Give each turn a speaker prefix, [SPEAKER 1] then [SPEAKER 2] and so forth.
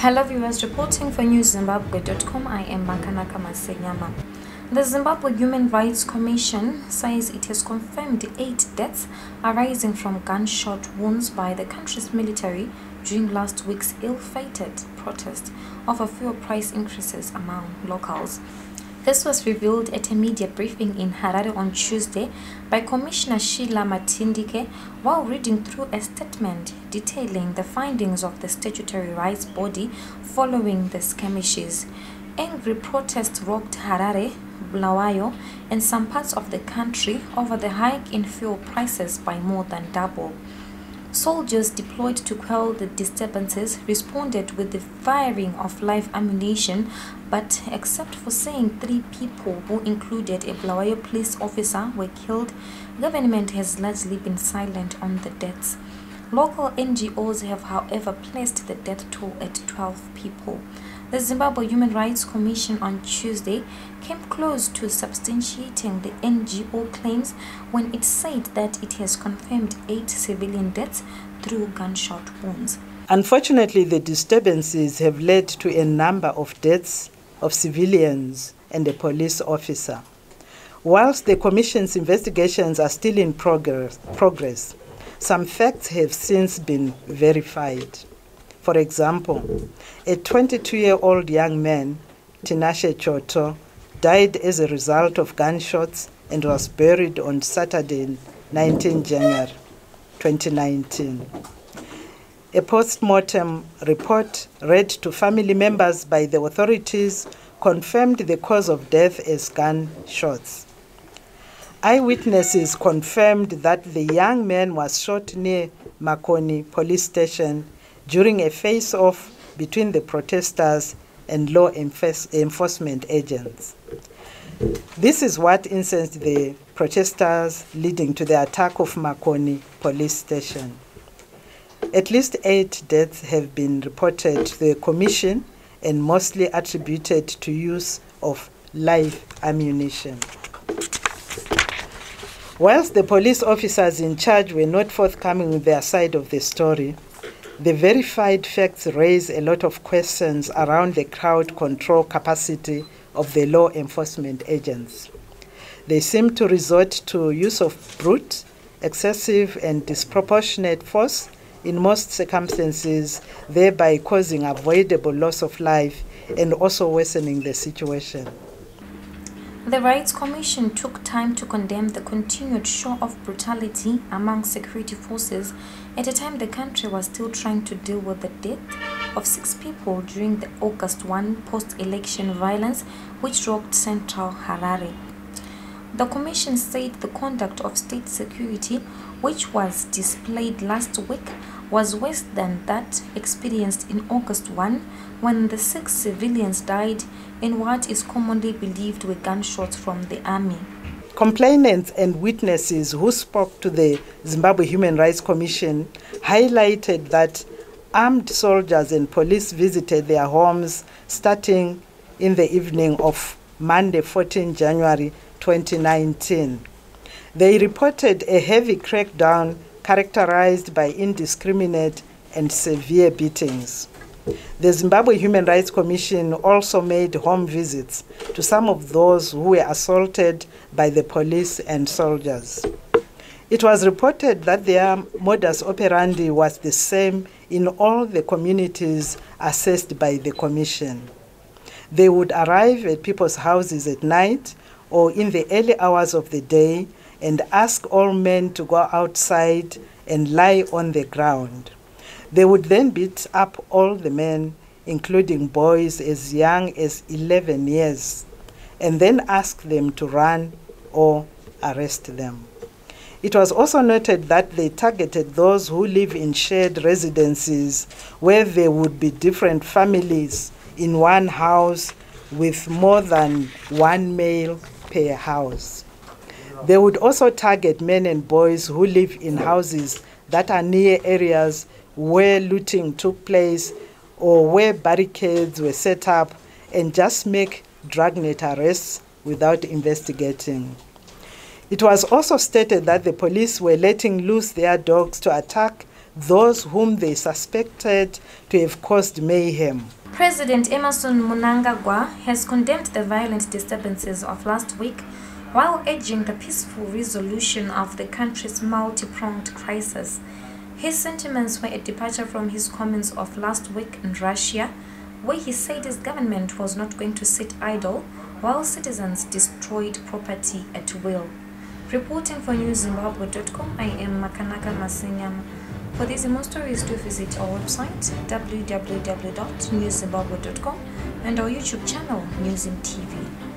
[SPEAKER 1] Hello viewers, reporting for newszimbabwe.com, I am Makanaka Masenyama. The Zimbabwe Human Rights Commission says it has confirmed 8 deaths arising from gunshot wounds by the country's military during last week's ill-fated protest over fuel price increases among locals. This was revealed at a media briefing in Harare on Tuesday by Commissioner Sheila Matindike while reading through a statement detailing the findings of the statutory rights body following the skirmishes. Angry protests rocked Harare, Bulawayo, and some parts of the country over the hike in fuel prices by more than double. Soldiers deployed to quell the disturbances responded with the firing of live ammunition, but except for saying 3 people, who included a Bulawayo police officer, were killed, government has largely been silent on the deaths. Local NGOs have, however, placed the death toll at 12 people. The Zimbabwe Human Rights Commission on Tuesday came close to substantiating the NGO claims when it said that it has confirmed 8 civilian deaths through gunshot wounds.
[SPEAKER 2] Unfortunately, the disturbances have led to a number of deaths of civilians and a police officer. Whilst the Commission's investigations are still in progress, some facts have since been verified. For example, a 22-year-old young man, Tinashe Choto, died as a result of gunshots and was buried on Saturday, 19 January 2019. A post-mortem report read to family members by the authorities confirmed the cause of death as gunshots. Eyewitnesses confirmed that the young man was shot near Makoni police station during a face-off between the protesters and law enforcement agents. This is what incensed the protesters, leading to the attack of Makoni police station. At least 8 deaths have been reported to the Commission and mostly attributed to use of live ammunition. Whilst the police officers in charge were not forthcoming with their side of the story, the verified facts raise a lot of questions around the crowd control capacity of the law enforcement agents. They seem to resort to use of brute, excessive and disproportionate force in most circumstances, thereby causing avoidable loss of life and also worsening the situation.
[SPEAKER 1] The Rights Commission took time to condemn the continued show of brutality among security forces at a time the country was still trying to deal with the death of 6 people during the August 1 post-election violence which rocked central Harare. The Commission said the conduct of state security, which was displayed last week, was worse than that experienced in August 1 when the 6 civilians died in what is commonly believed were gunshots from the army.
[SPEAKER 2] Complainants and witnesses who spoke to the Zimbabwe Human Rights Commission highlighted that armed soldiers and police visited their homes starting in the evening of Monday, 14 January 2019. They reported a heavy crackdown characterized by indiscriminate and severe beatings. The Zimbabwe Human Rights Commission also made home visits to some of those who were assaulted by the police and soldiers. It was reported that their modus operandi was the same in all the communities assessed by the Commission. They would arrive at people's houses at night or in the early hours of the day and ask all men to go outside and lie on the ground. They would then beat up all the men, including boys as young as 11 years, and then ask them to run or arrest them. It was also noted that they targeted those who live in shared residences where there would be different families in one house with more than 1 male per house. They would also target men and boys who live in houses that are near areas where looting took place or where barricades were set up, and just make dragnet arrests without investigating. It was also stated that the police were letting loose their dogs to attack those whom they suspected to have caused mayhem.
[SPEAKER 1] President Emmerson Mnangagwa has condemned the violent disturbances of last week while urging the peaceful resolution of the country's multi-pronged crisis. His sentiments were a departure from his comments of last week in Russia, where he said his government was not going to sit idle while citizens destroyed property at will. Reporting for newszimbabwe.com, I am Makanaka Masenyama. For these and more stories, do visit our website www.newszimbabwe.com and our YouTube channel, Newzim TV.